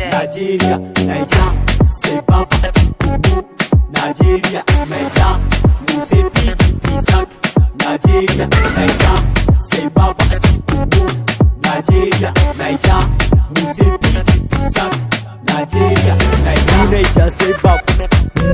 Nigeria, Naija, sai Baba Atiku. Nigeria, Naija, mu sai PDP sak. Nigeria, Naija, sai Baba Atiku. Nigeria, Naija, mu sai PDP sak. Nigeria, Naija, mu Naija sai Baba,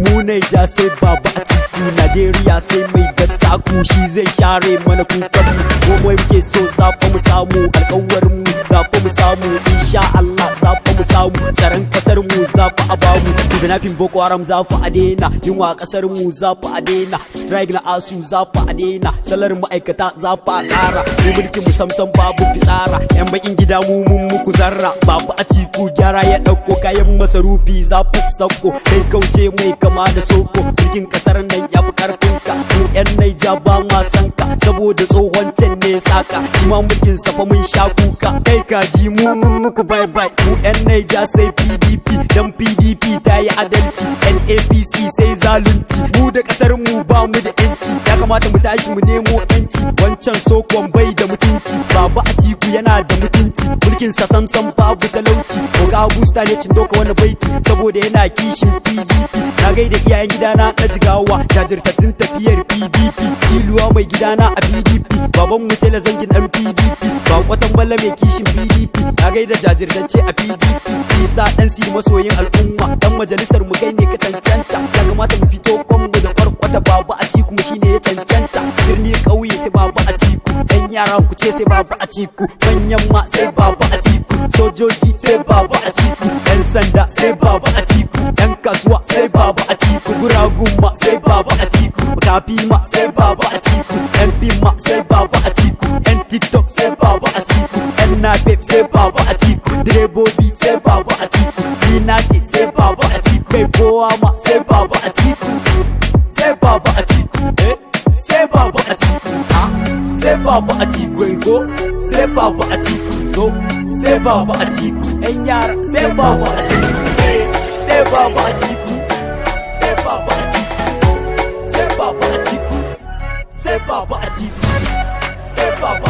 mu Naija sai Baba Atiku. Nigeria sai mai dattaku, shi zai share mana kukan mu. Komai muke so zafa mu samu, alƙawarin mu zafa mu samu, insha Allah zafa mu samu. Tsaron kasar mu zafa a bamu, kidnapping Boko Haram zafa a daina, yunwa kasar mu zafa a daina, strike na ASU zafa a daina, salar ma'aikata zafa a ƙara. Mu mulkin mu samsam babu fitsara, yan bakin gida mu mun muku zarra. Babu Atiku gyara ya ɗauko kayan masarufi zafa sako, kai kauce mai kama da soko. Mulkin kasar nan ya fi karfinka, mu yan Naija ba ma san ka, saboda tsohon can ne saka. Shi ma mulkin safa mun sha kuka, kai kaji mu mun muku bye bye. Mu yan Naija sai PDP, dan PDP ta yi adalci, NAPC sai zalunci. Mu da kasar mu ba mu da yanci, ya kamata mu tashi mu nemo yanci. Wancan sokon bai da mutunci, Baba Atiku yana da mutunci, mulkin sa samsam babu talauci. Oga Busta ne cin doka wani baiti, saboda yana kishin PDP. Na gaida iyayen gidana na Jigawa, jajirtattun tafiyar PDP. Iluwa mai gidana a PDP, baban mu tela zangin dan PDP. Ba kwatan balla mai kishin PDP, na gaida jajirtacce a PDP. Isa dan si masoyin al'umma, dan majalisar mu kai ne ka cancanta. Ya kamata mu fito kwanmu da kwarkwata, Baba Atiku mu shine ya cancanta. Birni kauye sai Baba Atiku, dan yara ku ce sai Baba Atiku, manyan ma sai Baba Atiku, sojoji sai Baba Atiku, yan sanda sai Baba Atiku, yan kasuwa sai Baba Atiku, guragun ma sai Baba Atiku, makafi ma sai Baba Atiku, yan fim ma sai Baba Atiku, yan TikTok sai Baba Atiku, yan napep sai Baba Atiku, direbobi sai Baba Atiku, Minace sai Baba Atiku, kai kowa ma sai Baba Atiku, sai Baba Atiku, sai Baba Atiku, sai Baba Atiku go, sai Baba Atiku zo, sai Baba Atiku, yan yara sai Baba Atiku, sai Baba Atiku, sai Baba Atiku, sai Baba Atiku, sai Baba Atiku, sai Baba